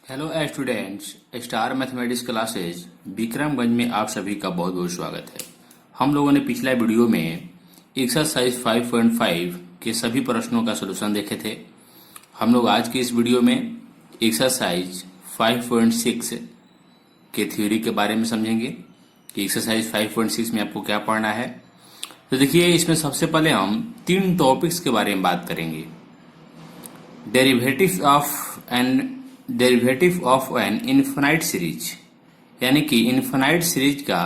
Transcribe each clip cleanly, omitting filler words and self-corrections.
Hello students, star mathematics classes Vikramganj में आप सभी का बहुत बहुत स्वागत है। हम लोगों ने पिछला वीडियो में एक्सरसाइज 5.5 के सभी प्रश्नों का सलूशन देखे थे। हम लोग आज की इस वीडियो में एक्सरसाइज 5.6 के थ्योरी के बारे में समझेंगे कि एक्सरसाइज 5.6 में आपको क्या पढ़ना है। तो देखिए, इसमें सबसे पहले हम 3 टॉपिक्स के बारे में बात करेंगे। Derivative of an infinite series, यानी कि इनफाइनाइट सीरीज का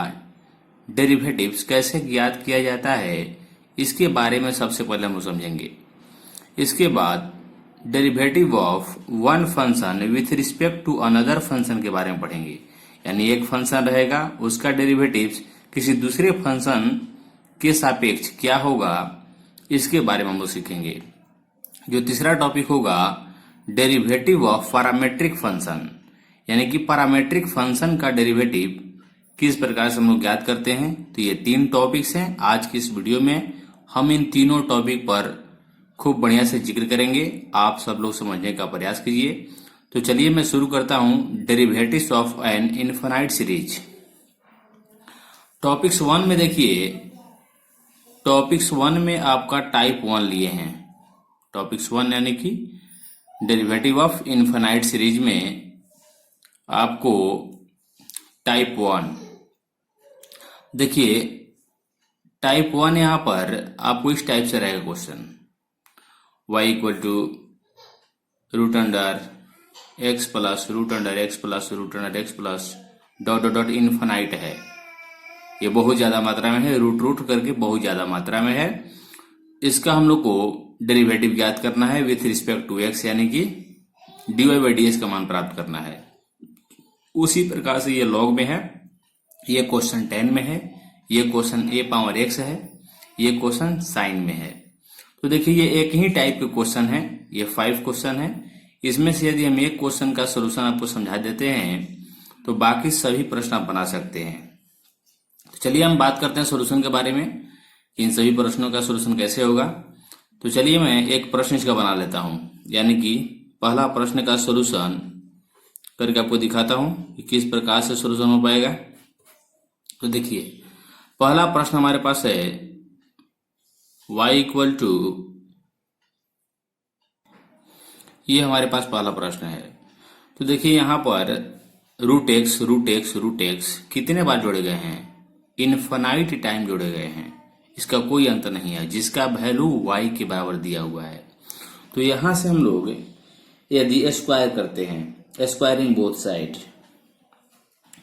डेरिवेटिव्स कैसे ज्ञात किया जाता है, इसके बारे में सबसे पहले हम समझेंगे। इसके बाद derivative of one function with respect to another function के बारे में पढ़ेंगे, यानी एक फंक्शन रहेगा, उसका डेरिवेटिव्स किसी दूसरे फंक्शन के सापेक्ष क्या होगा, इसके बारे में हम लोग सीखेंगे। जो तीसरा टॉपिक होगा डेरिवेटिव ऑफ पैरामेट्रिक फंक्शन, यानी कि पैरामेट्रिक फंक्शन का डेरिवेटिव किस प्रकार से हम लोग ज्ञात करते हैं। तो ये 3 टॉपिक्स हैं। आज की इस वीडियो में हम इन तीनों टॉपिक पर खूब बढ़िया से जिक्र करेंगे। आप सब लोग समझने का प्रयास कीजिए। तो चलिए मैं शुरू करता हूं derivatives of an infinite series. Topics 1 में देखिए, टॉपिक्स 1 में आपका टाइप 1 लिए हैं। टॉपिक्स 1 यानी कि डेरिवेटिव ऑफ इनफाइनाइट सीरीज में आपको टाइप 1 देखिए, टाइप 1 यहां पर आपको इस टाइप से रहेगा question, y equal to root under x plus root under x plus root under x plus dot dot dot infinite है। ये बहुत ज्यादा मात्रा में है, रूट रूट करके बहुत ज्यादा मात्रा में है। इसका हम लोग को डेरिवेटिव ज्ञात करना है विथ रिस्पेक्ट टू एक्स, यानी कि dy बाई डी का मान प्राप्त करना है। उसी प्रकार से ये लॉग में है, ये क्वेश्चन 10 में है, ये क्वेश्चन a पावर x है, ये क्वेश्चन साइन में है। तो देखिए, ये एक ही टाइप के क्वेश्चन है, ये 5 क्वेश्चन है। इसमें से यदि हम एक क्वेश्चन का सोल्यूशन आपको समझा देते हैं तो बाकी सभी प्रश्न आप बना सकते हैं। तो चलिए हम बात करते हैं सोल्यूशन के बारे में, इन सभी प्रश्नों का सोल्यूशन कैसे होगा। तो चलिए मैं एक प्रश्न इसका बना लेता हूं, यानी कि पहला प्रश्न का सोल्यूशन करके आपको दिखाता हूं कि किस प्रकार से सोल्यूशन हो पाएगा। तो देखिए, पहला प्रश्न हमारे पास है y इक्वल टू, ये हमारे पास पहला प्रश्न है। तो देखिए यहां पर रूट एक्स कितने बार जोड़े गए हैं, इनफाइनाइट टाइम जोड़े गए हैं, इसका कोई अंत नहीं है, जिसका वैल्यू y के बराबर दिया हुआ है। तो यहां से हम लोग यदि स्क्वायर करते हैं, स्क्वायरिंग बोथ साइड,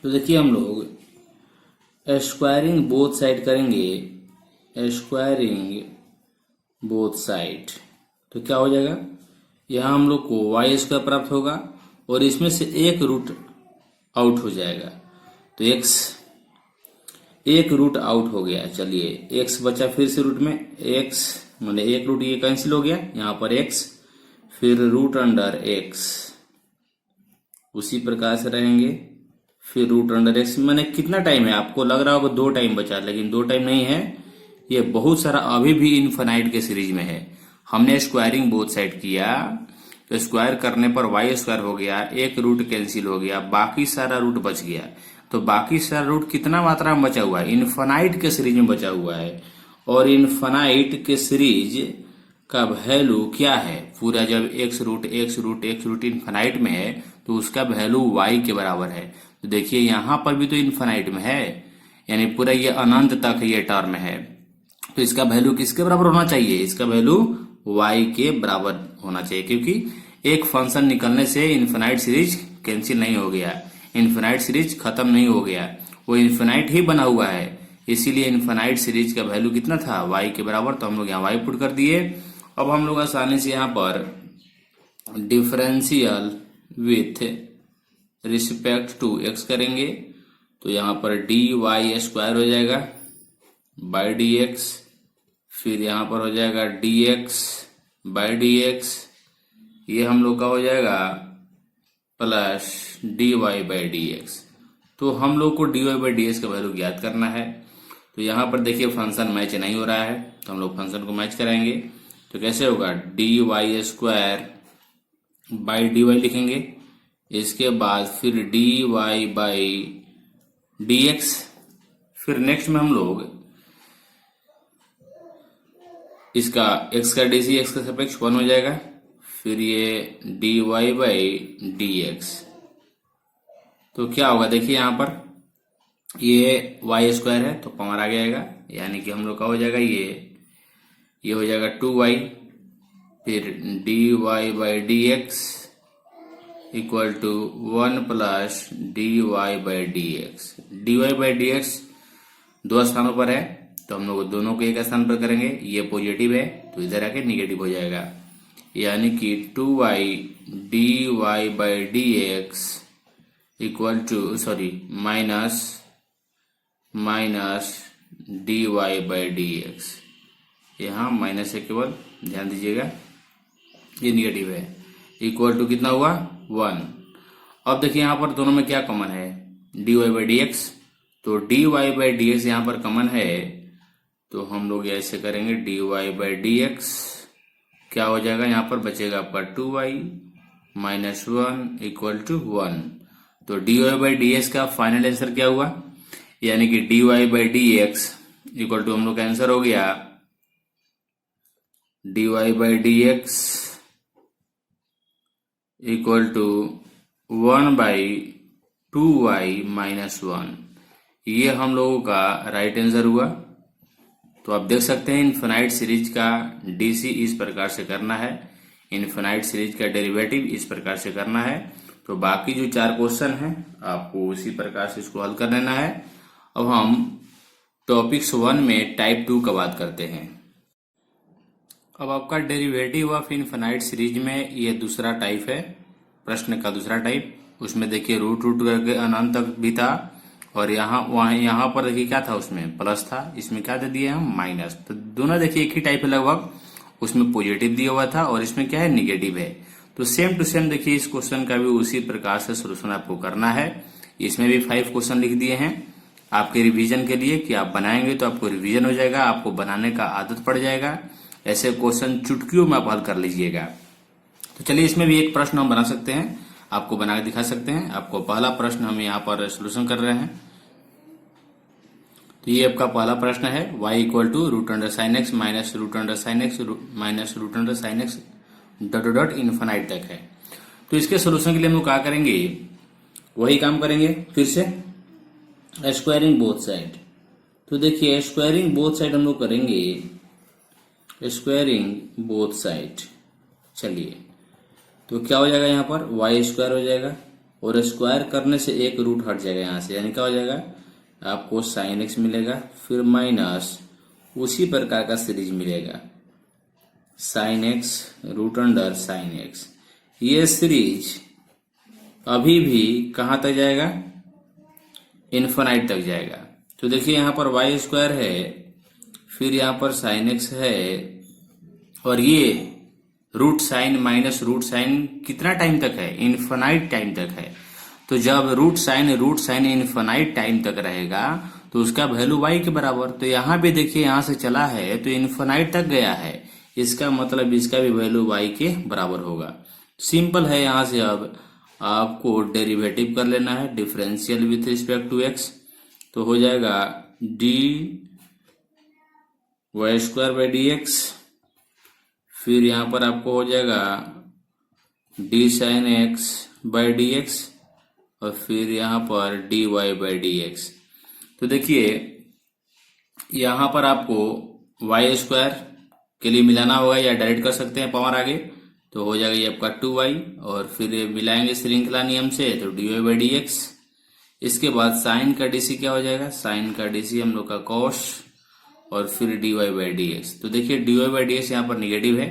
तो देखिए हम लोग स्क्वायरिंग बोथ साइड करेंगे, स्क्वायरिंग बोथ साइड, तो क्या हो जाएगा, यहां हम लोग को y स्क्वायर प्राप्त होगा और इसमें से एक रूट आउट हो जाएगा। तो एक रूट आउट हो गया। चलिए x बचा फिर से रूट में, x मैंने एक रूट ये कैंसिल हो गया, यहाँ पर x फिर रूट अंडर x, उसी प्रकार से रहेंगे, फिर रूट अंडर x। मैंने कितना टाइम है, आपको लग रहा होगा 2 टाइम बचा, लेकिन 2 टाइम नहीं है, ये बहुत सारा अभी भी इनफाइनाइट के सीरीज में है। हमने स्क्वायरिंग बोथ साइड किया तो स्क्वायर करने पर y स्क्वायर हो गया, एक रूट कैंसिल हो गया, बाकी सारा रूट बच गया। तो बाकी सारा रूट कितना मात्रा में बचा हुआ है, इनफाइनाइट के सीरीज में बचा हुआ है। और इनफाइनाइट के सीरीज का वैल्यू क्या है, पूरा जब x रूट इनफाइनाइट में है तो उसका वैल्यू y के बराबर है। तो देखिए यहां पर भी तो इनफाइनाइट में है, यानी पूरा ये अनंत तक ये टर्म है। तो इसका वैल्यू किसके बराबर होना चाहिए, इसका वैल्यू y के बराबर होना चाहिए, क्योंकि एक फंक्शन निकलने से इनफाइनाइट सीरीज कैंसिल नहीं हो गया, इनफाइनाइट सीरीज खत्म नहीं हो गया, वो इनफाइनाइट ही बना हुआ है। इसीलिए इनफाइनाइट सीरीज का वैल्यू कितना था, y के बराबर। तो हम लोग यहाँ y पुट कर दिए। अब हम लोग आसानी से यहाँ पर differential with respect to x करेंगे, तो यहाँ पर dy स्क्वायर हो जाएगा बाई dx, फिर यहाँ पर हो जाएगा dx बाई dx, ये हम लोग का हो जाएगा प्लस dy बाई dx। तो हम लोग को dy बाई dx का वैल्यू ज्ञात करना है। तो यहाँ पर देखिए फंक्शन मैच नहीं हो रहा है, तो हम लोग फंक्शन को मैच कराएंगे। तो कैसे होगा, dy स्क्वायर बाई dy लिखेंगे, इसके बाद फिर d Y by D x. फिर नेक्स्ट में हम लोग इसका x का डी सी एक्स का सापेक्ष 1 हो जाएगा। फिर ये d Y by D x. तो क्या होगा देखिए यहाँ पर ये वाई स्क्वायर है तो पावर आगे आएगा, यानी कि हम लोग का हो जाएगा ये हो जाएगा 2y। फिर d Y by D x equal to 1 plus d Y by D x. D Y by D x दो स्थानों पर है तो हम लोग दोनों को एक स्थान पर करेंगे। ये पॉजिटिव है तो इधर आके निगेटिव हो जाएगा, यानी कि 2y d Y by D x equal to minus d Y by D x. यहाँ माइनस है केवल, ध्यान दीजिएगा ये निगेटिव है। इक्वल टू कितना हुआ 1। अब देखिए यहाँ पर दोनों में क्या कॉमन है, D Y by D x. तो D Y by D x यहाँ पर कॉमन है तो हम लोग ऐसे करेंगे D Y by D X क्या हो जाएगा, यहाँ पर बचेगा आपका 2y माइनस 1 इक्वल टू 1। तो D Y by D x का फाइनल आंसर क्या हुआ, यानी कि d Y by D x equal to हम लोग का आंसर हो गया d Y by D x equal to 1 by 2y minus 1। ये हम लोगों का राइट आंसर हुआ। तो आप देख सकते हैं इनफिनाइट सीरीज का डीसी इस प्रकार से करना है, इनफिनाइट सीरीज का डेरिवेटिव इस प्रकार से करना है। तो बाकी जो 4 क्वेश्चन हैं आपको उसी प्रकार से इसको हल कर लेना है। अब हम टॉपिक्स 1 में टाइप 2 का बात करते हैं। अब आपका डेरिवेटिव ऑफ इनफिनाइट सीरीज में ये दूसरा टाइप है, प्रश्न का दूसरा टाइप। उसमें देखिए रूट करके अनंत तक भी था और यहाँ पर देखिए क्या था, उसमें प्लस था, इसमें क्या दे दिए हम माइनस। तो दोनों देखिए एक ही टाइप है लगभग, उसमें पॉजिटिव दिया हुआ था और इसमें क्या है निगेटिव है। तो सेम टू सेम देखिए इस क्वेश्चन का भी उसी प्रकार से सोल्यूशन आपको करना है। इसमें भी 5 क्वेश्चन लिख दिए हैं आपके रिवीजन के लिए कि आप बनाएंगे तो आपको रिवीजन हो जाएगा, आपको बनाने का आदत पड़ जाएगा। ऐसे क्वेश्चन चुटकियों में आप हल कर लीजिएगा। तो चलिए इसमें भी एक प्रश्न हम बना सकते हैं, आपको बना के दिखा सकते हैं। आपको पहला प्रश्न हम यहाँ पर सोल्यूशन कर रहे हैं। तो ये आपका पहला प्रश्न है, y equal to root under sine x minus root under sine x minus root under sine x dot dot infinite तक है। तो इसके सोल्यूशन के लिए हम लोग क्या करेंगे, वही काम करेंगे फिर से, स्क्वायरिंग बोथ साइड। तो देखिए स्क्वायरिंग बोथ साइड हम लोग करेंगे, स्क्वायरिंग बोथ साइड। चलिए तो क्या हो जाएगा, यहाँ पर वाई स्क्वायर हो जाएगा और स्क्वायर करने से एक रूट हट जाएगा यहाँ से, यानी क्या हो जाएगा आपको साइन एक्स मिलेगा। फिर माइनस उसी प्रकार का सीरीज मिलेगा sine x root under sine x. ये सीरीज अभी भी कहाँ तक जाएगा, इन्फिनाइट तक जाएगा। तो देखिए यहाँ पर वाई स्क्वायर है, फिर यहाँ पर साइन एक्स है और ये root sine minus root sine कितना टाइम तक है, इन्फिनाइट टाइम तक है। तो जब रूट साइन इन्फिनाइट टाइम तक रहेगा तो उसका वैल्यू y के बराबर। तो यहाँ भी देखिए यहाँ से चला है तो इन्फिनाइट तक गया है, इसका मतलब इसका भी वैल्यू y के बराबर होगा। सिंपल है, यहाँ से अब आपको डेरिवेटिव कर लेना है, differential with respect to x। तो हो जाएगा d Y square by D x. फिर यहाँ पर आपको हो जाएगा d sine x by D x और फिर यहाँ पर D Y by D x. तो देखिए यहाँ पर आपको वाई स्क्वायर के लिए मिलाना होगा या डायरेक्ट कर सकते हैं पावर आगे। तो हो जाएगा ये आपका 2y और फिर मिलाएंगे श्रृंखला नियम से तो D Y by D x. इसके बाद साइन का डीसी क्या हो जाएगा, साइन का डीसी हम लोग का कॉस और फिर d Y by D x. तो देखिए d Y by D x यहाँ पर निगेटिव है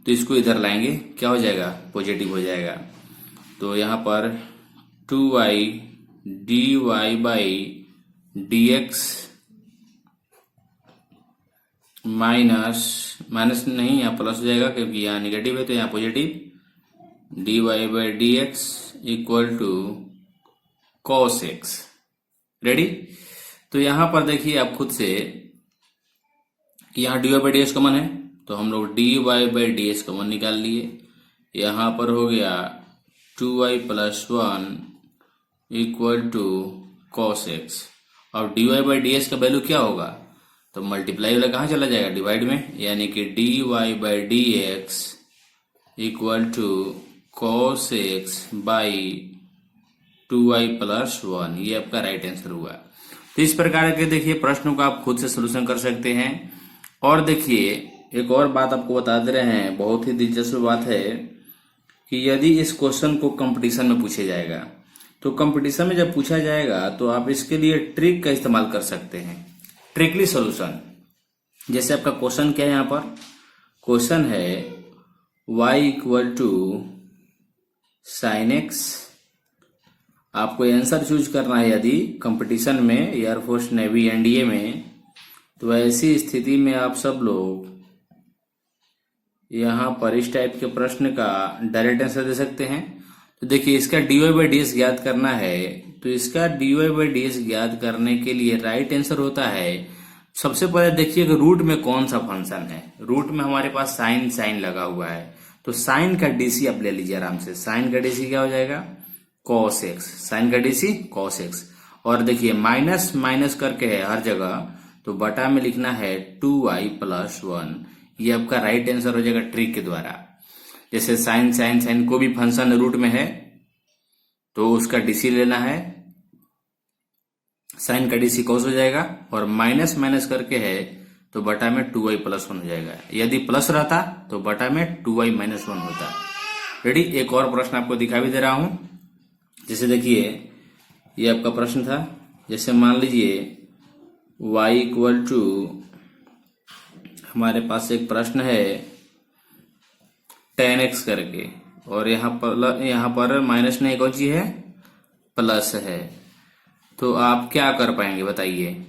तो इसको इधर लाएंगे, क्या हो जाएगा पॉजिटिव हो जाएगा। तो यहाँ पर 2y d Y by D x minus नहीं, यहाँ प्लस हो जाएगा क्योंकि यहाँ निगेटिव है तो यहाँ positive d Y by D x equal to cos x. Ready. तो यहाँ पर देखिए आप खुद से, यहाँ d Y by D x common है तो हम लोग d Y by D x common निकाल लिए। यहाँ पर हो गया 2y plus 1 equal to cos x. अब dy बाई डी एक्स का वैल्यू क्या होगा, तो मल्टीप्लाई वाला कहाँ चला जाएगा, डिवाइड में, यानी कि dy by D x equal to cos x by 2y plus 1। ये आपका राइट आंसर हुआ। तो इस प्रकार के देखिए प्रश्नों का आप खुद से सोल्यूशन कर सकते हैं। और देखिए एक और बात आपको बता दे रहे हैं, बहुत ही दिलचस्प बात है कि यदि इस क्वेश्चन को कंपटीशन में पूछा जाएगा, तो कंपटीशन में जब पूछा जाएगा तो आप इसके लिए ट्रिक का इस्तेमाल कर सकते हैं, ट्रिकली सॉल्यूशन। जैसे आपका क्वेश्चन क्या है, यहाँ पर क्वेश्चन है y equal to sine x. आपको आंसर चूज करना है यदि कंपटीशन में, एयरफोर्स, नेवी, एनडीए में, तो ऐसी स्थिति में आप सब लोग यहाँ पर इस टाइप के प्रश्न का डायरेक्ट आंसर दे सकते हैं। तो देखिए इसका dy बाई डी एक्स ज्ञात करना है, तो इसका dy बाई डी एक्स ज्ञात करने के लिए राइट आंसर होता है, सबसे पहले देखिए कि रूट में कौन सा फंक्शन है। रूट में हमारे पास साइन लगा हुआ है, तो साइन का डीसी आप ले लीजिए आराम से। साइन का डीसी क्या हो जाएगा, कॉस एक्स। साइन का डीसी कॉस एक्स। और देखिए माइनस माइनस करके है हर जगह, तो बटा में लिखना है 2y प्लस 1। ये आपका राइट आंसर हो जाएगा ट्रिक के द्वारा। जैसे साइन को भी फंक्शन रूट में है, तो उसका डीसी लेना है, साइन का डीसी कॉस हो जाएगा, और माइनस माइनस करके है तो बटा में 2y प्लस 1 हो जाएगा। यदि प्लस रहता तो बटा में 2y माइनस 1 होता। रेडी, एक और प्रश्न आपको दिखा भी दे रहा हूं। जैसे देखिए ये आपका प्रश्न था, जैसे मान लीजिए y इक्वल टू, हमारे पास एक प्रश्न है 10x करके, और यहाँ पर माइनस नहीं, कौन सी है, प्लस है। तो आप क्या कर पाएंगे बताइए,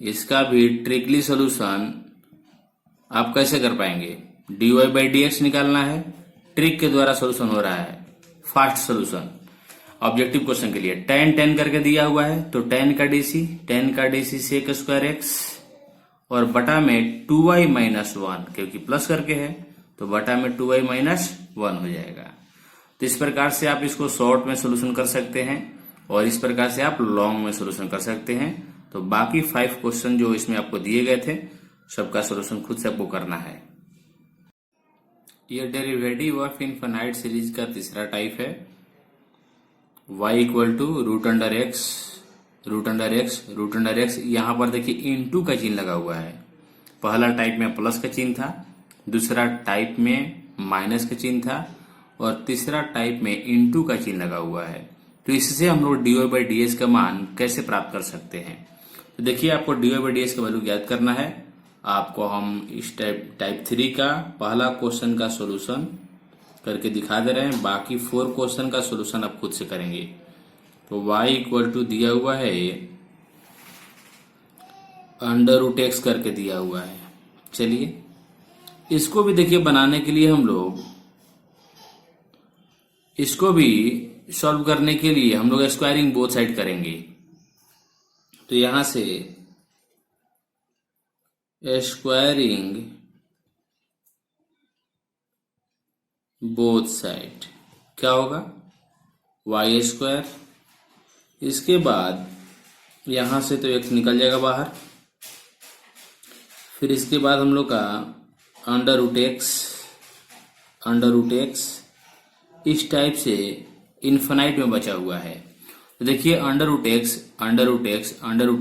इसका भी ट्रिकली सॉल्यूशन आप कैसे कर पाएंगे। dy बाई डी एक्स निकालना है, ट्रिक के द्वारा सॉल्यूशन हो रहा है, फास्ट सॉल्यूशन। ऑब्जेक्टिव क्वेश्चन के लिए tan करके दिया हुआ है, तो tan का डीसी सेक स्क्वायर एक्स, और बटा में 2y माइनस 1, क्योंकि प्लस करके है तो बटा में 2y माइनस 1 हो जाएगा। तो इस प्रकार से आप इसको शॉर्ट में सॉल्यूशन कर सकते हैं, और इस प्रकार से आप लॉन्ग में सॉल्यूशन कर सकते हैं। तो बाकी 5 क्वेश्चन जो इसमें आपको दिए गए थे, सबका सॉल्यूशन खुद से आपको करना है। ये डेरिवेटिव ऑफ इनफाइनाइट सीरीज का तीसरा टाइप है। y equal to root under x. यहाँ पर देखिए इनटू का चिन्ह लगा हुआ है। पहला टाइप में प्लस का चिन्ह था, दूसरा टाइप में माइनस का चिन्ह था, और तीसरा टाइप में इनटू का चिन्ह लगा हुआ है। तो इससे हम लोग dy बाई डी एक्स का मान कैसे प्राप्त कर सकते हैं। तो देखिए आपको dy बाई डी एक्स का वैल्यू ज्ञात करना है। आपको हम इस टाइप 3 का पहला क्वेश्चन का सॉल्यूशन करके दिखा दे रहे हैं, बाकी 4 क्वेश्चन का सॉल्यूशन आप खुद से करेंगे। तो y इक्वल टू दिया हुआ है अंडर रूट एक्स करके दिया हुआ है। चलिए इसको भी देखिए बनाने के लिए हम लोग इसको भी सॉल्व करने के लिए हम लोग स्क्वायरिंग बोथ साइड करेंगे। तो यहां से स्क्वायरिंग बोथ साइड क्या होगा, y स्क्वायर। इसके बाद यहां से तो x निकल जाएगा बाहर, फिर इसके बाद हम लोग का अंडर रूट एक्स इस टाइप से इन्फिनाइट में बचा हुआ है। तो देखिए अंडर रूट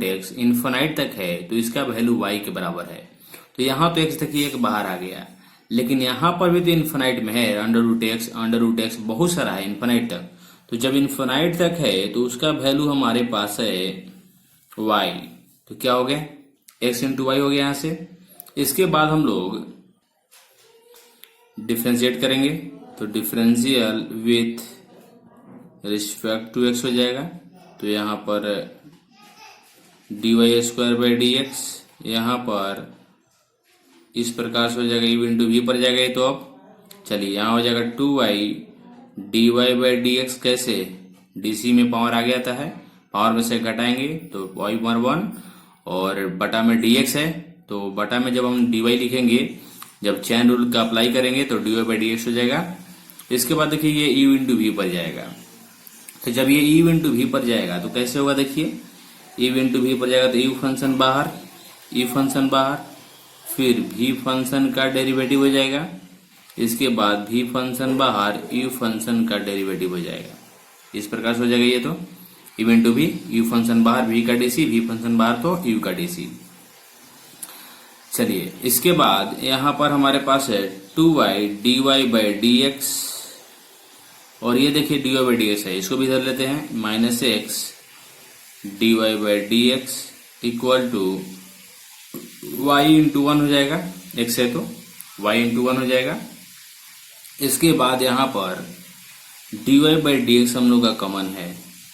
एक्स इन्फिनाइट तक है, तो इसका वैल्यू y के बराबर है। तो यहाँ तो x देखिए एक बाहर आ गया, लेकिन यहाँ पर भी तो इन्फिनाइट में है। अंडर रूट एक्स बहुत सारा है इन्फिनाइट तक। तो जब इन्फिनाइट तक है तो उसका वैल्यू हमारे पास है y। तो क्या हो गया, x इंटू वाई हो गया यहाँ से। इसके बाद हम लोग डिफ्रेंशिएट करेंगे, तो differential with respect to x हो जाएगा। तो यहाँ पर dy square by D x, यहाँ पर इस प्रकार से हो जाएगा, u इंटू वी पर जाएगा। तो अब चलिए यहाँ हो जाएगा 2y dy by D x. कैसे, डीसी में पावर आ गया है, पावर में से घटाएंगे तो y पावर 1, और बटा में dx है, तो बटा में जब हम dy लिखेंगे, जब चैन रूल का अप्लाई करेंगे तो dy बाई डी एक्स हो जाएगा। इसके बाद देखिए ये यू इंटू वी पर जाएगा। तो जब ये यू इंटू वी पर जाएगा तो कैसे होगा, देखिए यू इंटू वी पर जाएगा तो यू फंक्शन बाहर, यू फंक्शन बाहर, फिर वी फंक्शन का डेरिवेटिव हो जाएगा, इसके बाद वी फंक्शन बाहर, यू फंक्शन का डेरिवेटिव हो जाएगा। इस प्रकार से हो जाएगा ये, तो u into v, u function बाहर, वी का डीसी, वी फंक्शन बाहर तो यू का डीसी। चलिए इसके बाद यहां पर हमारे पास है 2y dy by D x, और ये देखिए dy बाई डी एक्स है, इसको भी धर लेते हैं, minus x dy by D x equal to y into 1 हो जाएगा, x है तो y इंटू 1 हो जाएगा। इसके बाद यहाँ पर dy बाई डी एक्स हम लोग का कॉमन है,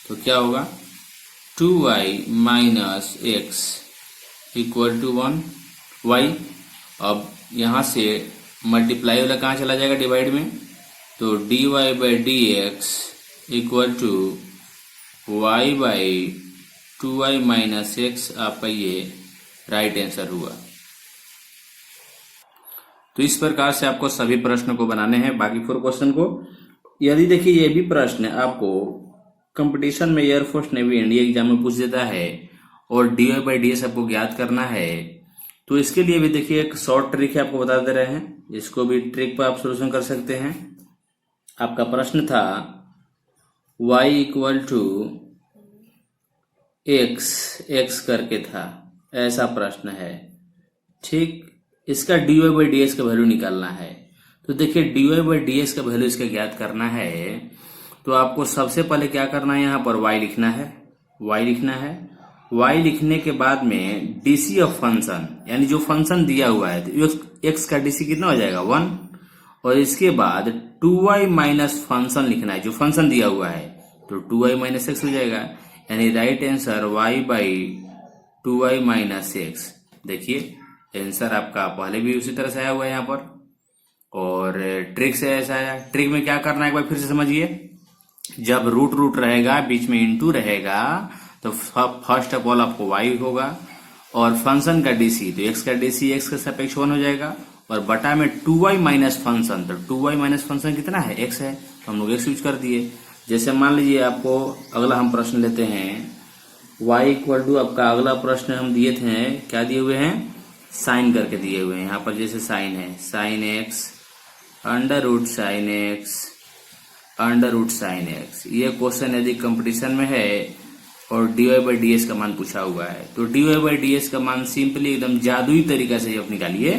तो क्या होगा 2y minus x equal to 1 y। अब यहाँ से मल्टीप्लाई वाला कहाँ चला जाएगा, डिवाइड में, तो dy by D x equal to y by 2y minus x, आपका ये राइट आंसर हुआ। तो इस प्रकार से आपको सभी प्रश्न को बनाने हैं, बाकी 4 क्वेश्चन को। यदि देखिए ये भी प्रश्न आपको कंपटीशन में एयरफोर्स नेवी इंडिया एग्जाम में पूछ देता है और dy बाई डी एक्स आपको ज्ञात करना है, तो इसके लिए भी देखिए एक शॉर्ट ट्रिक है, आपको बता दे रहे हैं, इसको भी ट्रिक पर आप सोल्यूशन कर सकते हैं। आपका प्रश्न था y इक्वल टू x करके था, ऐसा प्रश्न है, ठीक। इसका dy बाई डी एक्स का वैल्यू निकालना है। तो देखिए dy बाई डी एक्स का वैल्यू इसका ज्ञात करना है, तो आपको सबसे पहले क्या करना है, यहाँ पर y लिखना है, y लिखना है। y लिखने के बाद में डीसी ऑफ फंक्शन, यानी जो फंक्शन दिया हुआ है, तो x का डीसी कितना हो जाएगा 1, और इसके बाद 2y माइनस फंक्शन लिखना है, जो फंक्शन दिया हुआ है, तो 2y माइनस एक्स हो जाएगा, यानी right answer y by 2y minus x. देखिए आंसर आपका पहले भी उसी तरह से आया हुआ है यहाँ पर, और ट्रिक से ऐसा आया। ट्रिक में क्या करना है एक बार फिर से समझिए, जब रूट रहेगा, बीच में इंटू रहेगा, तो फर्स्ट ऑफ ऑल आपको y होगा, और फंक्शन का डीसी, तो x का डीसी x के सापेक्ष 1 हो जाएगा, और बटा में 2y माइनस फंक्शन, तो 2y माइनस फंक्शन कितना है, x है, तो हम लोग x यूज कर दिए। जैसे मान लीजिए आपको अगला हम प्रश्न लेते हैं, y इक्वल टू, आपका अगला प्रश्न हम दिए थे, क्या दिए हुए हैं, साइन करके दिए हुए हैं। यहाँ पर जैसे साइन है, sine x under root sine x under root sine x. ये क्वेश्चन यदि कंपटीशन में है और dy बाई डी एक्स का मान पूछा हुआ है, तो dy बाई डी एक्स का मान सिंपली एकदम जादुई तरीका से आप निकालिए।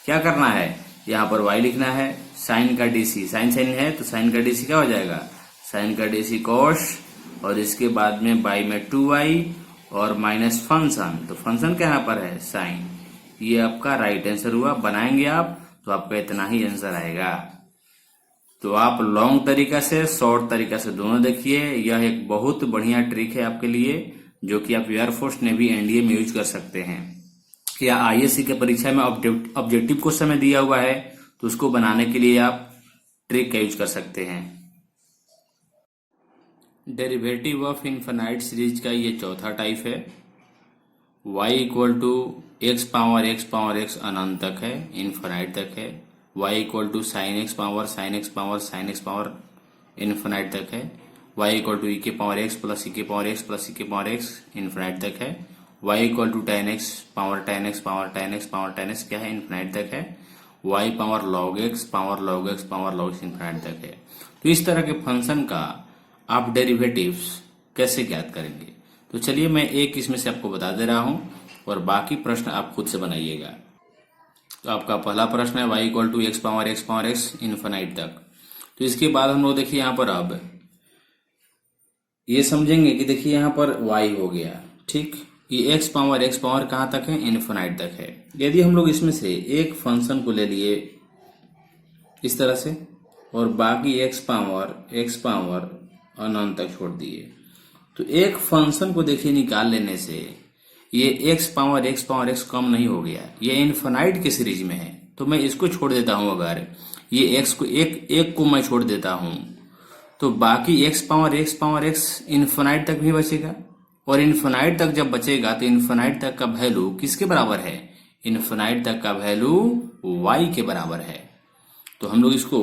क्या करना है, यहाँ पर y लिखना है, साइन का डीसी, साइन है तो साइन का डीसी क्या हो जाएगा, साइन का डीसी कॉस, और इसके बाद में बाई में 2y और माइनस फंक्शन, तो फंक्शन क्या यहाँ पर है, साइन। ये आपका राइट आंसर हुआ। बनाएंगे आप तो आपका इतना ही आंसर आएगा। तो आप लॉन्ग तरीका से, शॉर्ट तरीका से दोनों देखिए। यह एक बहुत बढ़िया ट्रिक है आपके लिए, जो कि आप एयरफोर्स नेवी एनडीए में यूज कर सकते हैं, या आईएससी के परीक्षा में ऑब्जेक्टिव क्वेश्चन में दिया हुआ है, तो उसको बनाने के लिए आप ट्रिक का यूज कर सकते हैं। डेरिवेटिव ऑफ इनफाइनाइट सीरीज का ये चौथा टाइप है। y equal to x power x अनंत तक है, इनफाइनाइट तक है। y equal to sine x power infinite तक है। y इक्वल टू ई के पावर x प्लस ई के पावर x इनफाइनाइट तक है। y equal to tan x क्या है, इनफाइनाइट तक है। y power log x infinite तक है। तो इस तरह के फंक्शन का आप डेरिवेटिव्स कैसे ज्ञात करेंगे, तो चलिए मैं एक इसमें से आपको बता दे रहा हूं, और बाकी प्रश्न आप खुद से बनाइएगा। तो आपका पहला प्रश्न है y equal to x power x infinite तक। तो इसके बाद हम लोग देखिए यहाँ पर अब ये समझेंगे कि देखिए यहाँ पर y हो गया, ठीक। ये x पावर कहाँ तक है, इनफाइनाइट तक है। यदि हम लोग इसमें से एक फंक्शन को ले लिए इस तरह से, और बाकी x पावर अनंत तक छोड़ दिए, तो एक फंक्शन को देखिए निकाल लेने से ये x पावर x कम नहीं हो गया, ये इनफाइनाइट के सीरीज में है। तो मैं इसको छोड़ देता हूं, अगर ये x को एक को मैं छोड़ देता हूं, तो बाकी x पावर x इनफाइनाइट तक भी बचेगा, और इनफाइनाइट तक जब बचेगा तो इनफाइनाइट तक का वैल्यू किसके बराबर है, इनफाइनाइट तक का वैल्यू y के बराबर है। तो हम लोग इसको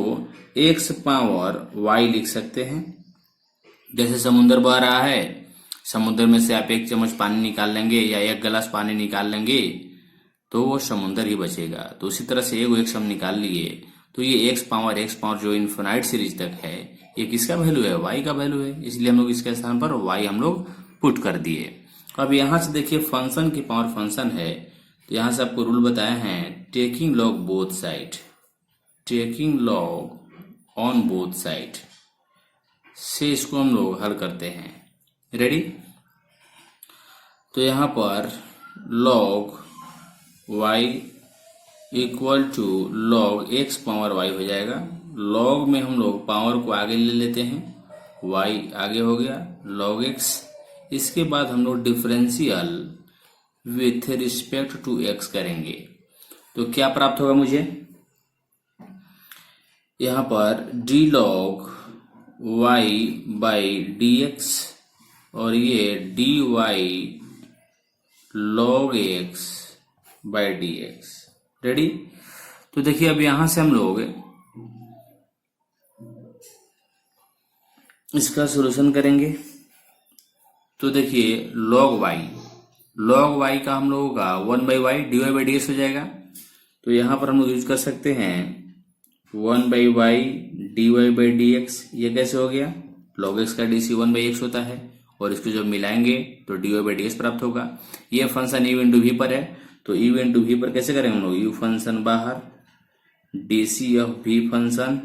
x पावर y लिख सकते हैं। जैसे समुद्र बह रहा है, समुद्र में से आप 1 चम्मच पानी निकाल लेंगे या 1 गिलास पानी निकाल लेंगे तो वो समुद्र ही बचेगा। तो उसी तरह से एगो x हम निकाल लिए, तो ये x पावर जो इन्फिनाइट सीरीज तक है, ये किसका वैल्यू है? y का वैल्यू है। इसलिए हम लोग इसके स्थान पर y हम लोग पुट कर दिए। अब यहाँ से देखिए फंक्शन की पावर फंक्शन है, तो यहाँ से आपको रूल बताए हैं taking log both side, taking log on both side से इसको हम लोग हल करते हैं। रेडी? तो यहाँ पर log y equal to log x power y हो जाएगा। log में हम लोग पावर को आगे ले लेते हैं, y आगे हो गया log x। इसके बाद हम लोग differential with respect to x करेंगे, तो क्या प्राप्त होगा मुझे? यहाँ पर d log y by dx और ये dy log x by dx। Ready? तो देखिए अब यहां से हम लोग इसका सॉल्यूशन करेंगे। तो देखिए log y का हम लोगों का 1/y dy बाई dx हो जाएगा। तो यहां पर हम लोग यूज कर सकते हैं 1/y dy बाई dx। ये कैसे हो गया? log x का dc 1/x होता है और इसको जब मिलाएंगे तो dy बाई dx प्राप्त होगा। ये फंक्शन u इंटू v पर है, तो u इंटू v पर कैसे करेंगे हम लोग? u फंक्शन बाहर, dc ऑफ v फंक्शन,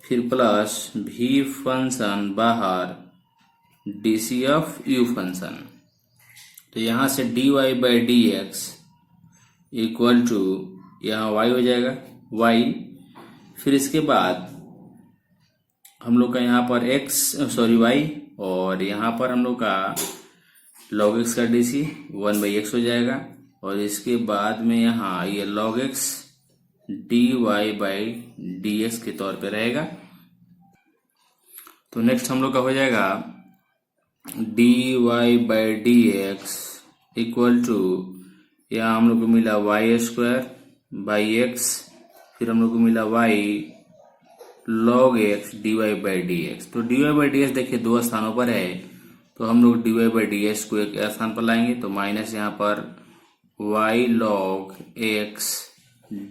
फिर प्लस v फंक्शन बाहर, dc ऑफ u फंक्शन। तो यहां से dy by dx equal to यहाँ y हो जाएगा y। फिर इसके बाद हम लोग का यहाँ पर y और यहाँ पर हम लोग का log x का dc 1/x हो जाएगा और इसके बाद में यहाँ ये log x dy by dx के तौर पे रहेगा। तो नेक्स्ट हम लोग का हो जाएगा dy by dx equal to यहाँ हम लोग को मिला y स्क्वायर बाई x, फिर हम लोग को मिला y log x dy by dx। तो dy बाई dx देखिए दो स्थानों पर है, तो हम लोग dy बाई dx को एक स्थान पर लाएंगे, तो माइनस यहाँ पर y log x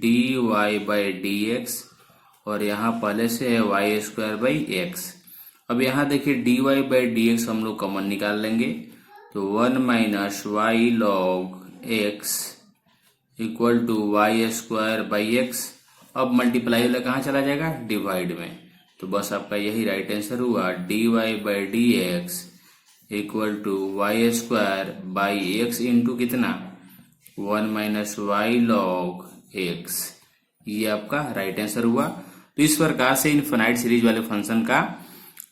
dy by dx और यहाँ पहले से है y स्क्वायर बाई x। अब यहाँ देखिए dy बाई dx हम लोग कॉमन निकाल लेंगे, तो 1 minus y log x equal to y square by x। अब मल्टीप्लाई वाला कहाँ चला जाएगा? डिवाइड में। तो बस आपका यही राइट आंसर हुआ dy by dx equal to y square by x into कितना? 1 माइनस y log x। ये आपका राइट आंसर हुआ। तो इस प्रकार से इनफिनाइट सीरीज वाले फंक्शन का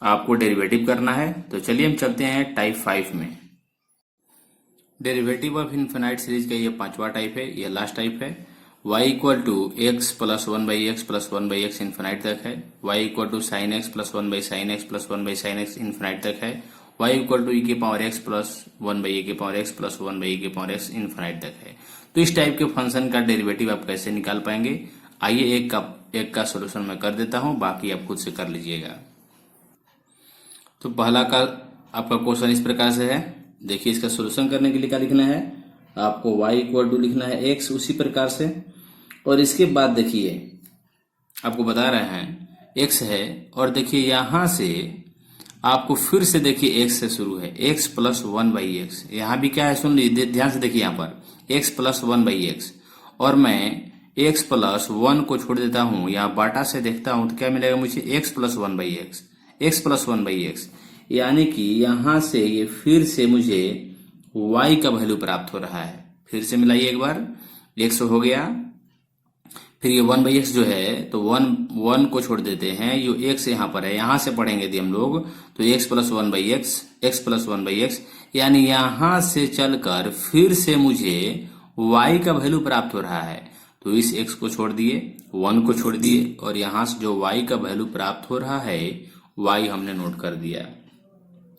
आपको डेरिवेटिव करना है। तो चलिए हम चलते हैं टाइप 5 में। डेरिवेटिव ऑफ इनफिनाइट सीरीज का ये 5वां टाइप है, ये लास्ट टाइप है। y equal to x plus 1/x plus 1/x infinite तक है। y equal to sine x plus 1/sin x plus 1/sin x infinite तक है। y इक्वल टू e के पावर x प्लस 1/e के power x plus 1/e के power x infinite तक है। तो इस टाइप के फंक्शन का डेरिवेटिव आप कैसे निकाल पाएंगे? आइए एक का सोल्यूशन मैं कर देता हूं, बाकी आप खुद से कर लीजिएगा। तो पहला का आपका क्वेश्चन इस प्रकार से है। देखिए इसका सोल्यूशन करने के लिए क्या लिखना है? आपको y इक्वल टू लिखना है x उसी प्रकार से, और इसके बाद देखिए आपको बता रहे हैं x है, और देखिए यहां से आपको फिर से देखिए x से शुरू है, x प्लस 1/x। यहाँ भी क्या है सुन लीजिए, ध्यान से देखिए यहाँ पर x प्लस 1/x, और मैं x प्लस 1 को छोड़ देता हूँ, यहाँ बाटा से देखता हूँ तो क्या मिलेगा मुझे? x plus 1/x, x plus 1/x। यानी कि यहाँ से ये फिर से मुझे y का वैल्यू प्राप्त हो रहा है। फिर से मिलाइए एक बार, x हो गया, फिर ये 1/x जो है तो 1 को छोड़ देते हैं, ये x यहाँ पर है, यहाँ से पढ़ेंगे यदि हम लोग तो x plus 1/x, x plus 1/x, यानी यहाँ से चलकर फिर से मुझे y का वैल्यू प्राप्त हो रहा है। तो इस x को छोड़ दिए, 1 को छोड़ दिए, और यहाँ से जो y का वैल्यू प्राप्त हो रहा है y हमने नोट कर दिया।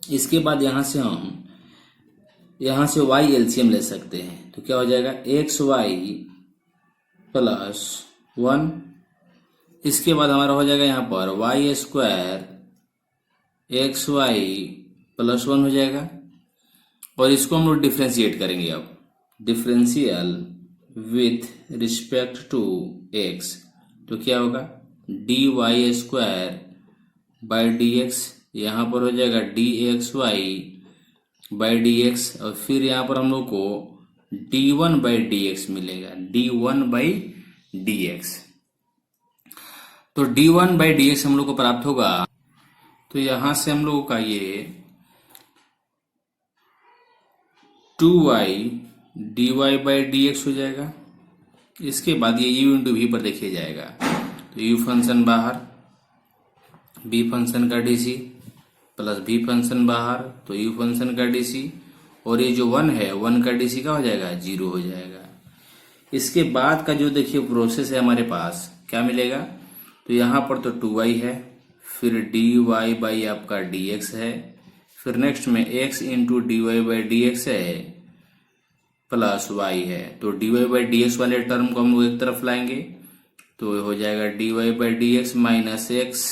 इसके बाद यहाँ से हम y एलसीएम ले सकते हैं, तो क्या हो जाएगा? xy प्लस 1 इसके बाद हमारा हो जाएगा यहाँ पर y square x y plus 1 हो जाएगा, और इसको हम लोग डिफ्रेंशिएट करेंगे। अब differential with respect to X, तो क्या होगा D Y square by D x, यहाँ पर हो जाएगा D X Y by D x, और फिर यहाँ पर हम लोग को D one by D X मिलेगा, D one by D x. तो D one by D x हम लोग को प्राप्त होगा। तो यहां से हम लोगों का ये 2y dy by D x हो जाएगा। इसके बाद ये u इंटू वी पर देखिए जाएगा, तो u फंक्शन बाहर, b फंक्शन का dc प्लस b फंक्शन बाहर, तो u फंक्शन का dc, और ये जो 1 है 1 का dc का हो जाएगा 0 हो जाएगा। इसके बाद का जो देखिए प्रोसेस है हमारे पास क्या मिलेगा, तो यहाँ पर तो 2y है, फिर dy बाई आपका dx है, फिर नेक्स्ट में x into d Y by D x है प्लस y है। तो dy बाई डी एक्स वाले टर्म को हम लोग एक तरफ लाएंगे, तो हो जाएगा dy by D x minus x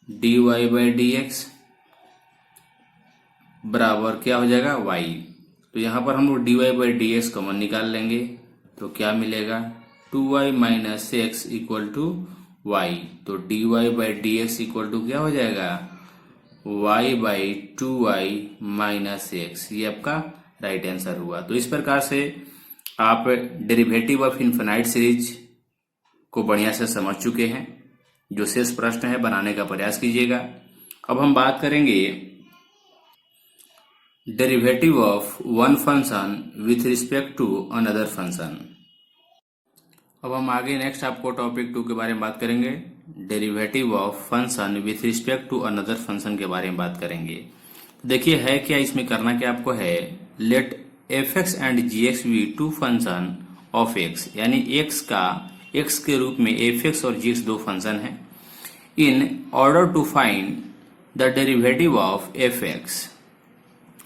dy by D x बराबर क्या हो जाएगा y। तो यहाँ पर हम लोग dy by D x common निकाल लेंगे, तो क्या मिलेगा 2y minus x equal to y। तो dy by D x equal to क्या हो जाएगा y by 2y minus x, ये आपका राइट आंसर हुआ। तो इस प्रकार से आप डेरिवेटिव ऑफ इनफिनाइट सीरीज को बढ़िया से समझ चुके हैं। जो शेष प्रश्न है बनाने का प्रयास कीजिएगा। अब हम बात करेंगे derivative of one function with respect to another function. अब हम आगे नेक्स्ट आपको टॉपिक 2 के बारे में बात करेंगे, derivative of function with respect to another function के बारे में बात करेंगे। देखिए है क्या, इसमें करना क्या आपको है, let f x and g x be two function of x, यानी एक्स के रूप में एफ एक्स और जी एक्स दो फंक्शन है। In order to find the derivative of f x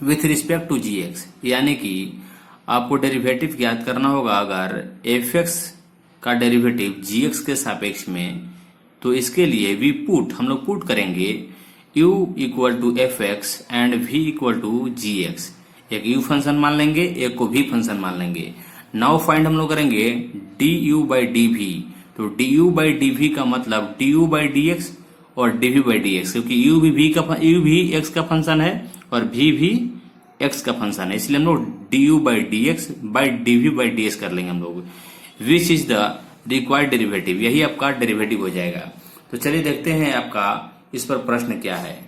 with respect to g x, यानी कि आपको डेरिवेटिव ज्ञात करना होगा अगर एफ एक्स का डेरिवेटिव जी एक्स के सापेक्ष में, तो इसके लिए हम लोग पुट करेंगे u equal to f x and v equal to g x. एक u फंक्शन मान लेंगे, एक को v फंक्शन मान लेंगे। नाउ फाइंड हम लोग करेंगे du बाई डी वी। तो du बाई डी वी का मतलब du बाई डी एक्स और dv बाई डी एक्स, क्योंकि u भी x का फंक्शन है और v भी x का फंक्शन है, इसलिए हम लोग du by D x by dv by D x कर लेंगे हम लोग, which is the required derivative, यही आपका डेरिवेटिव हो जाएगा। तो चलिए देखते हैं आपका इस पर प्रश्न क्या है।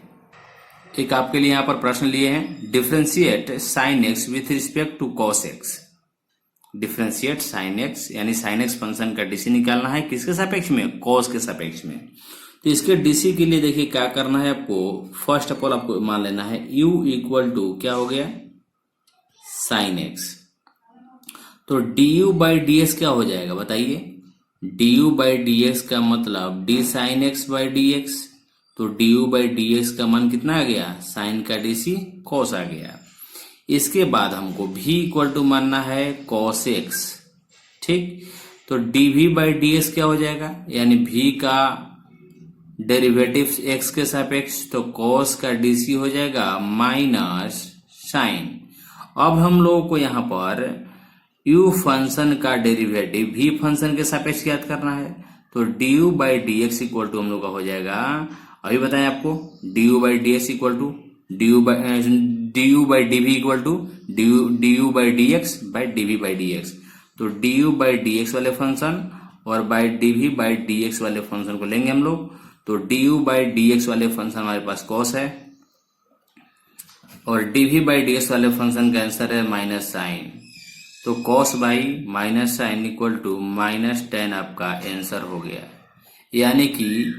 एक आपके लिए यहाँ पर प्रश्न लिए हैं, differentiate sine x with respect to cos x. Differentiate sine x यानी साइन एक्स फंक्शन का डीसी निकालना है, किसके सापेक्ष में, कॉस के सापेक्ष में। तो इसके डीसी के लिए देखिए क्या करना है आपको, फर्स्ट ऑफ ऑल आपको मान लेना है u इक्वल टू क्या हो गया साइन एक्स। तो du बाई डी एक्स क्या हो जाएगा बताइए, du बाई डी एक्स का मतलब d sign x by D x. तो du बाई डी एक्स का मान कितना आ गया, साइन का डीसी कॉस आ गया। इसके बाद हमको v इक्वल टू मानना है कॉस एक्स, ठीक। तो dv बाई डी एक्स क्या हो जाएगा, यानी v का डेरिवेटिव x के सापेक्ष, तो कॉस का डीसी हो जाएगा माइनस साइन। अब हम लोगों को यहाँ पर u फंक्शन का डेरिवेटिव v फंक्शन के सापेक्ष ज्ञात करना है। तो du by D x equal to हम लोग का हो जाएगा, अभी बताएं आपको, du by D x equal to du by dv equal to du by D x by dv by D x. तो du बाई डी एक्स वाले फंक्शन और by dv by D x वाले फंक्शन को लेंगे हम लोग। तो du by D x वाले फंक्शन हमारे पास कॉस है और dv बाई डी एक्स वाले फंक्शन का आंसर है माइनस साइन। तो cos by minus sine equal to minus tan आपका आंसर हो गया, यानी कि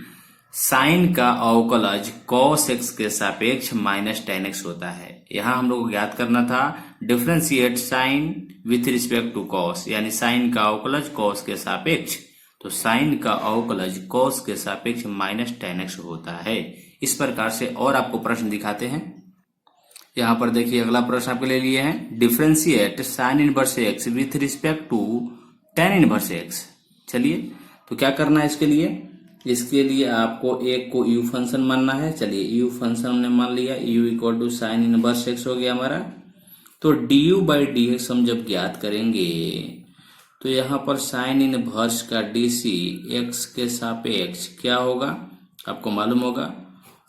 साइन का अवकलज कॉस एक्स के सापेक्ष माइनस टेन एक्स होता है। यहाँ हम लोग को ज्ञात करना था differentiate sine with respect to cos, यानी साइन का अवकलज कॉस के सापेक्ष। तो साइन का अवकलज कॉस के सापेक्ष माइनस टेन एक्स होता है। इस प्रकार से और आपको प्रश्न दिखाते हैं। यहाँ पर देखिए अगला प्रश्न आपके लिए लिए हैं, differentiate sine inverse x with respect to tan inverse x. चलिए तो क्या करना है इसके लिए आपको एक को यू फंक्शन मानना है। चलिए यू फंक्शन हमने मान लिया, u equal to sine inverse x हो गया हमारा। तो d u by D x हम जब ज्ञात करेंगे तो यहाँ पर साइन इनवर्स का डी सी एक्स के सापेक्ष क्या होगा आपको मालूम होगा,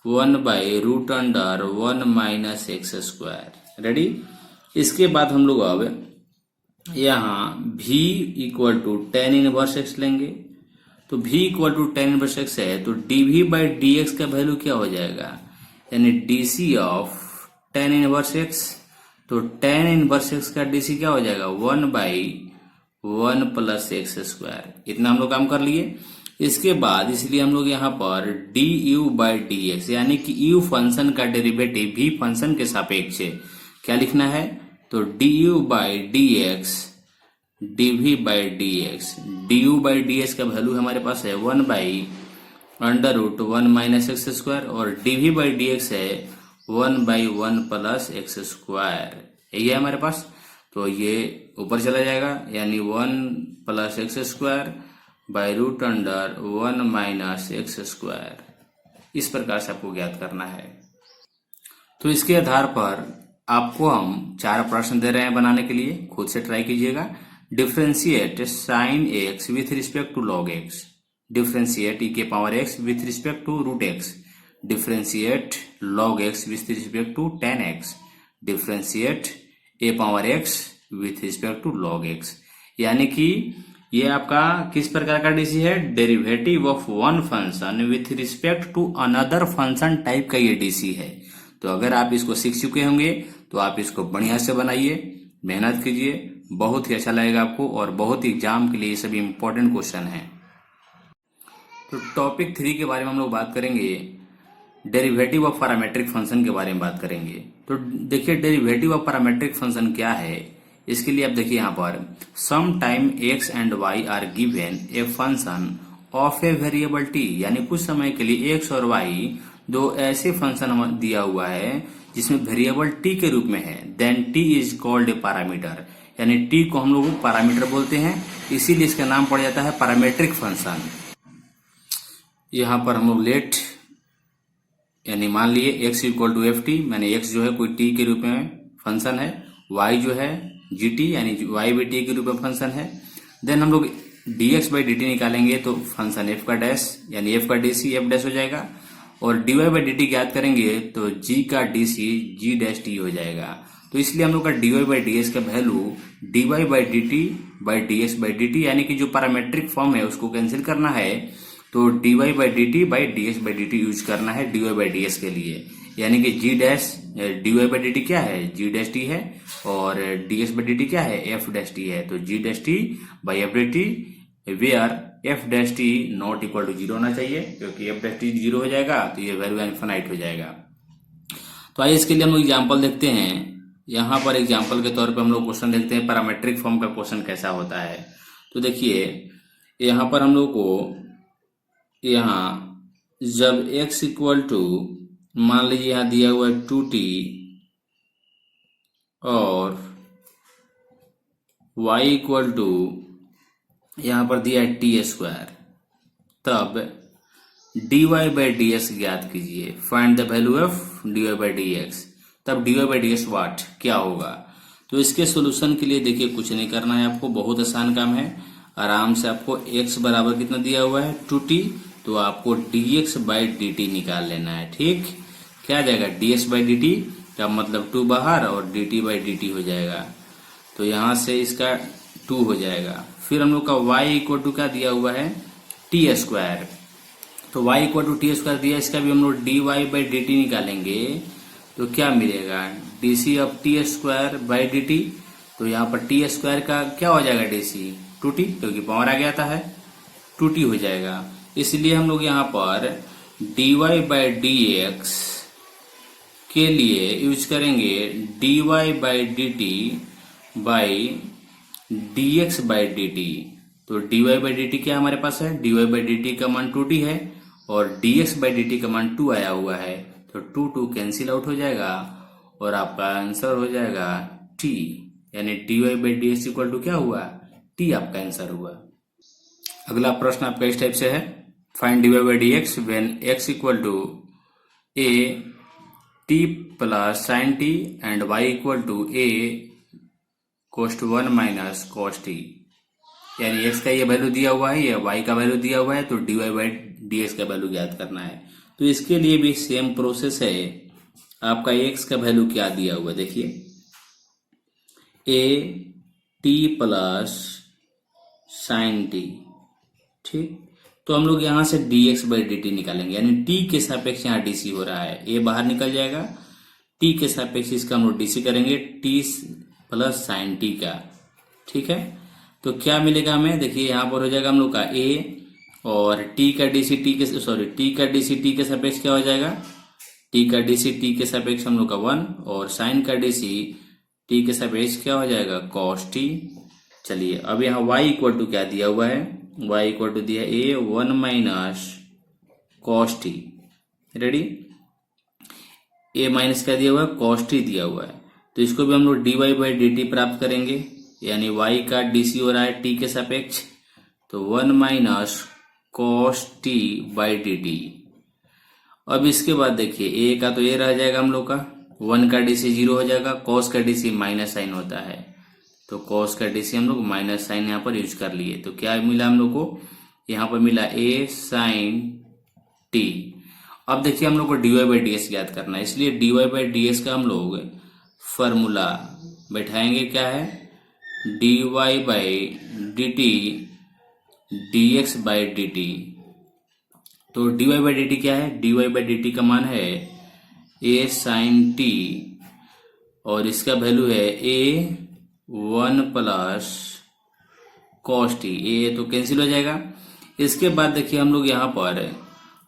1/√1 माइनस एक्स स्क्वायर। रेडी। इसके बाद हम लोग अब यहाँ v equal to tan inverse x लेंगे। तो v equal to tan inverse x है तो dv बाई डी एक्स का वैल्यू क्या हो जाएगा, यानी dc of tan inverse x. तो टेन इनवर्स एक्स का dc क्या हो जाएगा, 1/1 प्लस एक्स स्क्वायर। इतना हम लोग काम कर लिए। इसके बाद इसलिए हम लोग यहाँ पर D u by D X यानी कि यू फंक्शन का डेरिवेटिव v फंक्शन के सापेक्ष क्या लिखना है, तो d u by D x dv by D x. D u by D x का वैल्यू हमारे पास है 1/√1 माइनस एक्स स्क्वायर और dv बाई डी एक्स है 1/1 प्लस एक्स स्क्वायर। यही है हमारे पास। तो ये ऊपर चला जाएगा यानी 1 plus x square √1 minus x square. इस प्रकार से आपको ज्ञात करना है। तो इसके आधार पर आपको हम 4 प्रश्न दे रहे हैं बनाने के लिए, खुद से ट्राई कीजिएगा। Differentiate sine x with respect to log x, differentiate e के power x with respect to root x, differentiate log x with respect to tan x, differentiate a power x with respect to log x. यानी कि ये आपका किस प्रकार का DC है, derivative of one function with respect to another function type का ये डीसी है। तो अगर आप इसको सीख चुके होंगे तो आप इसको बढ़िया से बनाइए, मेहनत कीजिए, बहुत ही अच्छा लगेगा आपको और बहुत ही एग्जाम के लिए ये सभी इंपॉर्टेंट क्वेश्चन हैं। तो टॉपिक 3 के बारे में हम लोग बात करेंगे, डेरिवेटिव ऑफ पैरामेट्रिक फंक्शन के बारे में बात करेंगे। तो देखिए डेरिवेटिव ऑफ पैरामेट्रिक फंक्शन क्या है, इसके लिए आप देखिए यहाँ पर some time x and y are given a function of a variable t, यानी कुछ समय के लिए एक्स और वाई दो ऐसे फंक्शन दिया हुआ है जिसमें वेरिएबल टी के रूप में है, then t is called a parameter, यानी टी को हम लोग पैरामीटर बोलते हैं, इसीलिए इसका नाम पड़ जाता है पैरामेट्रिक फंक्शन। यहाँ पर हम लोग लेट यानी मान लिए x equal to f t, मैंने एक्स जो है कोई टी के रूप में फंक्शन है, वाई जो है जी टी यानी वाई भी टी के रूप में फंक्शन है। देन हम लोग D x by D T निकालेंगे तो फंक्शन एफ का डैश यानी एफ का डी सी एफ डैश हो जाएगा और D Y by D T ज्ञात करेंगे तो जी का D C G dash T हो जाएगा। तो इसलिए हम लोग का D Y by D S का value D Y by D T by D x by D T यानी कि जो पैरामेट्रिक फॉर्म है उसको कैंसिल करना है तो D Y by D T by D x by D T use करना है D Y by D S के लिए, यानी कि G dash D Y by D T क्या है, जी डैश टी है और D x by D T क्या है, एफ डैश टी है। तो G dash T by F D T where F dash T not equal to 0 होना चाहिए, क्योंकि एफ डैश टी 0 हो जाएगा तो ये वैल्यू इनफिनाइट हो जाएगा। तो आइए इसके लिए हम लोग एग्जाम्पल देखते हैं। यहाँ पर एग्जाम्पल के तौर पे हम लोग क्वेश्चन देखते हैं पैरामेट्रिक फॉर्म का क्वेश्चन कैसा होता है। तो देखिए यहाँ पर हम लोग को यहाँ जब x इक्वल टू मान लीजिए यहाँ दिया हुआ है 2t और y इक्वल टू यहाँ पर दिया है टी स्क्वायर, तब dy बाई डी एक्स ज्ञात कीजिए, find the value of dy by D x. तब dy बाई डी एक्स वाट क्या होगा। तो इसके सोल्यूशन के लिए देखिए कुछ नहीं करना है आपको, बहुत आसान काम है। आराम से आपको x बराबर कितना दिया हुआ है 2t, तो आपको dx बाई डी टी निकाल लेना है। ठीक, क्या आ जाएगा dx बाई डी टी का मतलब 2 बाहर और dt बाई डी टी हो जाएगा, तो यहाँ से इसका 2 हो जाएगा। फिर हम लोग का y इक्वल टू क्या दिया हुआ है टी स्क्वायर, तो y equal to t square दिया, इसका भी हम लोग dy बाई डी टी निकालेंगे तो क्या मिलेगा dc of T square by D T. तो यहाँ पर टी स्क्वायर का क्या हो जाएगा dc 2t, क्योंकि पावर आ गया था है 2t हो जाएगा। इसलिए हम लोग यहाँ पर dy बाई डी एक्स के लिए यूज करेंगे dy by D T by dx by D T. तो dy बाई डी टी क्या हमारे पास है, dy बाई डी टी का मान 2t है और dx बाई डी टी का मान 2 आया हुआ है, तो 2 कैंसिल आउट हो जाएगा और आपका आंसर हो जाएगा t, यानी dy by D x equal to क्या हुआ t आपका आंसर हुआ। अगला प्रश्न आपका इस टाइप से है, find dy by D x when x equal to a t plus sine t and Y equal to a cost 1 minus cos t. यानी x का ये वैल्यू दिया हुआ है, या y का वैल्यू दिया हुआ है, तो dy बाई डी एक्स का वैल्यू ज्ञात करना है। तो इसके लिए भी सेम प्रोसेस है। आपका x का वैल्यू क्या दिया हुआ है, देखिए a T plus sine T, ठीक। तो हम लोग यहाँ से dx बाई डी टी निकालेंगे, यानी t के सापेक्ष यहाँ dc हो रहा है, a बाहर निकल जाएगा, t के सापेक्ष इसका हम लोग dc करेंगे, t प्लस साइन टी का, ठीक है। तो क्या मिलेगा हमें, देखिए यहाँ पर हो जाएगा हम लोग का a और t का dc t का dc t के सापेक्ष क्या हो जाएगा, t का dc t के सापेक्ष हम लोग का 1 और साइन का dc t के सापेक्ष क्या हो जाएगा cos t। चलिए अब यहाँ y इक्वल टू क्या दिया हुआ है, y इक्वल टू दिया a 1 minus cos t, ready. a minus क्या दिया हुआ है, cos t दिया हुआ है। तो इसको भी हम लोग dy बाई डी टी प्राप्त करेंगे, यानी y का dc हो रहा है t के सापेक्ष, तो 1 minus cos t by D T. अब इसके बाद देखिए a का तो a रह जाएगा हम लोग का, 1 का dc 0 हो जाएगा, cos का dc माइनस साइन होता है, तो cos का dc हम लोग माइनस साइन यहाँ पर यूज कर लिए। तो क्या मिला हम लोग को, यहाँ पर मिला a साइन t। अब देखिए हम लोग को dy बाई डी एक्स ज्ञात करना है, इसलिए dy बाई डी एक्स का हम लोग फॉर्मूला बैठाएंगे, क्या है, dy by D T dx by D T. तो dy बाई डी टी क्या है, dy बाई डी टी का मान है a साइन t और इसका वैल्यू है a 1 प्लस कॉस टी, ए तो कैंसिल हो जाएगा। इसके बाद देखिए हम लोग यहाँ पर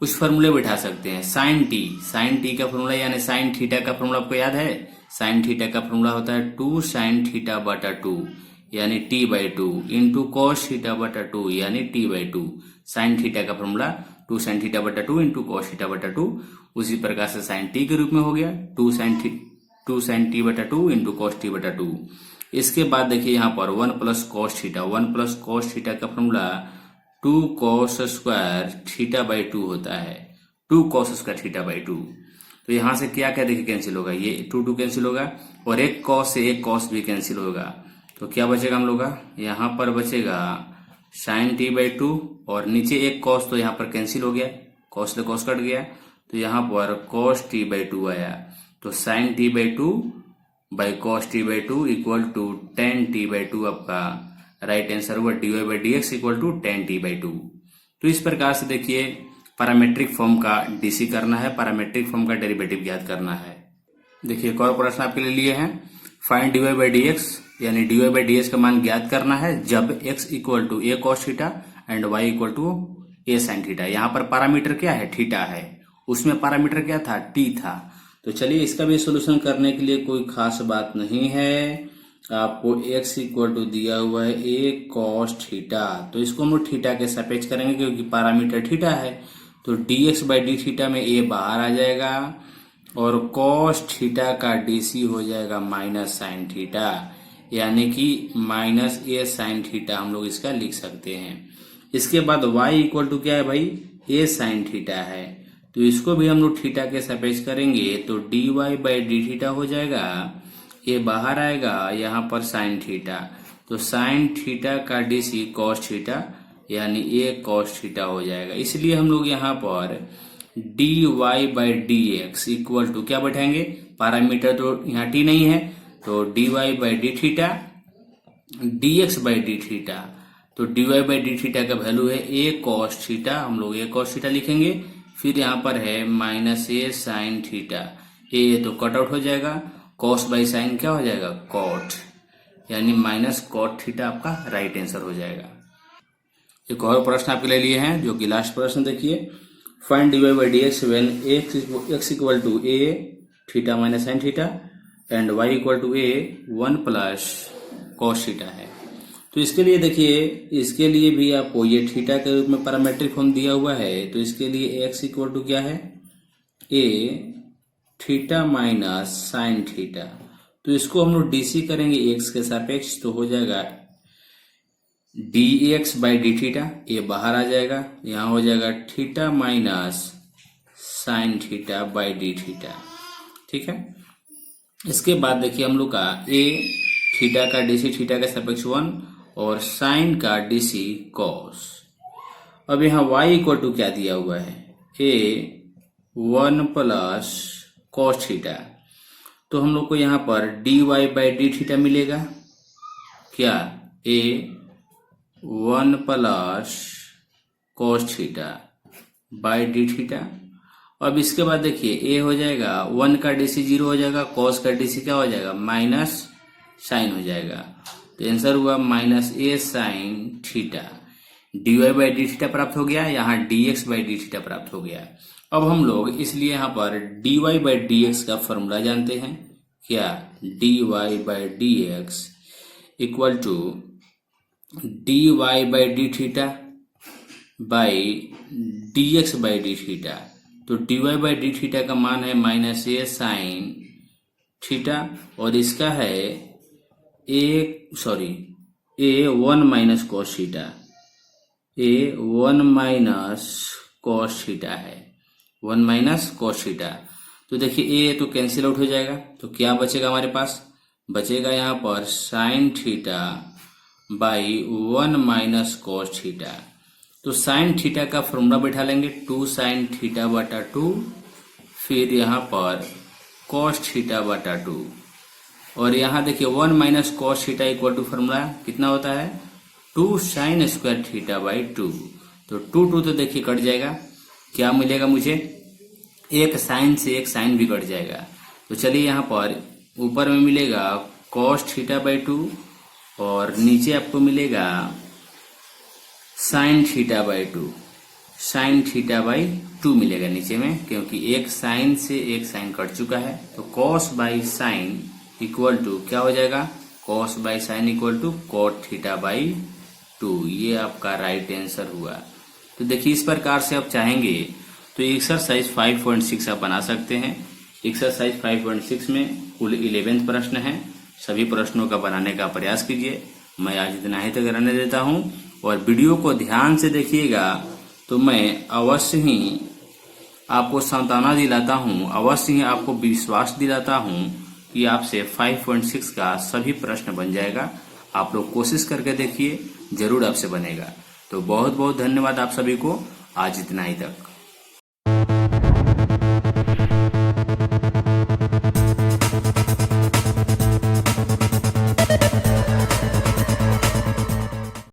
कुछ फॉर्मूले बैठा सकते हैं, साइन टी का फॉर्मूला, यानी साइन थीटा का फॉर्मूला आपको याद है, साइन थीटा का फॉर्मूला होता है 2 साइन थीटा बटा 2 यानी t by 2 into cos theta बटा 2 यानी t बाई 2। साइन थीटा का फॉर्मूला 2 साइन थीटा बटा 2 इंटू कॉस थीटा बटा 2, उसी प्रकार से साइन टी के रूप में हो गया 2 साइन टी बटा 2 इंटू कॉस टी बटा 2। इसके बाद देखिए यहाँ पर 1 प्लस कॉस थीटा का formula 2 cos square theta by 2 होता है, 2 कॉस स्क्वायर थीटा बाई 2। तो यहाँ से क्या क्या देखिए कैंसिल होगा, ये 2 कैंसिल होगा और एक कॉस से एक कॉस भी कैंसिल होगा। तो क्या बचेगा हम लोग का, यहाँ पर बचेगा साइन टी बाई 2 और नीचे एक कॉस, तो यहाँ पर कैंसिल हो गया, कॉस से कॉस कट गया, तो यहाँ पर कॉस टी बाई 2 आया। तो sine t by 2 by cos t by 2 equal to tan t by 2 आपका राइट आंसर हुआ, d Y by D x equal to tan t by 2। तो इस प्रकार से देखिए पैरामेट्रिक फॉर्म का डीसी करना है, पैरामेट्रिक फॉर्म का डेरिवेटिव ज्ञात करना है। देखिए एक और प्रश्न आपके लिए लिए हैं, find D Y by D X, यानी D Y by D x का मान ज्ञात करना है जब X equal to A cos theta and Y equal to A sine theta. यहाँ पर पैरामीटर क्या है, थीटा है, उसमें पैरामीटर क्या था, टी था। तो चलिए इसका भी सोल्यूशन करने के लिए कोई खास बात नहीं है, आपको x इक्वल टू दिया हुआ है a cos थीटा, तो इसको हम लोग थीटा के सापेक्ष करेंगे क्योंकि पैरामीटर थीटा है। तो dx बाई डी थीटा में a बाहर आ जाएगा और cos थीटा का dc हो जाएगा माइनस साइन थीटा, यानी कि माइनस a साइन थीटा हम लोग इसका लिख सकते हैं। इसके बाद y इक्वल टू क्या है भाई, a साइन थीटा है, तो इसको भी हम लोग थीटा के सापेक्ष करेंगे, तो dy बाई डी थीटा हो जाएगा, ये बाहर आएगा यहाँ पर साइन थीटा, तो साइन थीटा का डीसी कॉस थीटा यानी ए कॉस थीटा हो जाएगा। इसलिए हम लोग यहाँ पर D Y by D x equal to क्या बैठाएंगे, पैरामीटर तो यहाँ टी नहीं है, तो D Y by D theta D x by D theta, तो D Y by D theta का वैल्यू है ए कॉस थीटा, हम लोग ए कॉस थीटा लिखेंगे, फिर यहाँ पर है माइनस ए साइन थीटा, ए तो कट आउट हो जाएगा, कॉस बाई साइन क्या हो जाएगा, कॉट, यानी माइनस कॉट थीटा आपका राइट आंसर हो जाएगा। एक और प्रश्न आपके लिए लिए हैं जो कि लास्ट प्रश्न देखिए, find D Y by D x when x equal to a theta minus sine theta and Y equal to a 1 plus cos theta है। तो इसके लिए देखिए, इसके लिए भी आपको ये थीटा के रूप में पैरामेट्रिक फॉर्म दिया हुआ है, तो इसके लिए एक्स इक्वल टू क्या है, ए थीटा माइनस साइन थीटा, तो इसको हम लोग डीसी करेंगे एक्स के सापेक्ष, तो हो जाएगा D x by D theta, ये बाहर आ जाएगा, यहाँ हो जाएगा theta minus sine theta by D theta. ठीक है, इसके बाद देखिए हम लोग का ए थीटा का डीसी थीटा का सापेक्ष 1 और साइन का डीसी कॉस। अब यहाँ y इक्वल टू क्या दिया हुआ है, ए 1 प्लस कॉस थीटा, तो हम लोग को यहाँ पर D Y by D theta मिलेगा क्या, a 1 plus cos theta by D theta. अब इसके बाद देखिए ए हो जाएगा 1 का डीसी 0 हो जाएगा, कॉस का डीसी क्या हो जाएगा माइनस साइन हो जाएगा, तो आंसर हुआ minus A sine theta. D Y by D theta प्राप्त हो गया, यहाँ D x by D theta प्राप्त हो गया। अब हम लोग इसलिए यहाँ पर D Y by D x का फॉर्मूला जानते हैं क्या, D Y by D x equal to D Y by D theta by D x by D theta. तो D Y by D theta का मान है माइनस ए साइन थीटा और इसका है ए 1 माइनस कॉस थीटा, ए 1 माइनस कॉस थीटा है, 1 minus cos theta. तो देखिए ए तो कैंसिल आउट हो जाएगा, तो क्या बचेगा हमारे पास, बचेगा यहाँ पर sine theta by 1 minus cos theta. तो साइन थीटा का फॉर्मूला बैठा लेंगे 2 साइन थीटा बटा 2, फिर यहाँ पर कॉस थीटा बटा 2 और यहाँ देखिए 1 minus cos theta equal to formula कितना होता है 2 साइन स्क्वायर थीटा बाई 2। तो 2 तो देखिए कट जाएगा, क्या मिलेगा मुझे, एक साइन से एक साइन भी कट जाएगा। तो चलिए यहाँ पर ऊपर में मिलेगा कॉस थीटा बाई 2 और नीचे आपको मिलेगा sine theta by 2, sine theta by 2 मिलेगा नीचे में, क्योंकि एक साइन से एक साइन कट चुका है। तो cos by sine equal to क्या हो जाएगा, cos by sine equal to cot theta by 2, ये आपका राइट आंसर हुआ। तो देखिए इस प्रकार से आप चाहेंगे तो एक्सरसाइज 5.6 आप बना सकते हैं। एक्सरसाइज 5.6 में कुल 11 प्रश्न हैं, सभी प्रश्नों का बनाने का प्रयास कीजिए। मैं आज इतना ही तक रहने देता हूं और वीडियो को ध्यान से देखिएगा तो मैं अवश्य ही आपको सांत्वना दिलाता हूं, अवश्य ही आपको विश्वास दिलाता हूं कि आपसे 5.6 का सभी प्रश्न बन जाएगा। आप लोग कोशिश करके देखिए, जरूर आपसे बनेगा। तो बहुत बहुत धन्यवाद आप सभी को, आज इतना ही तक।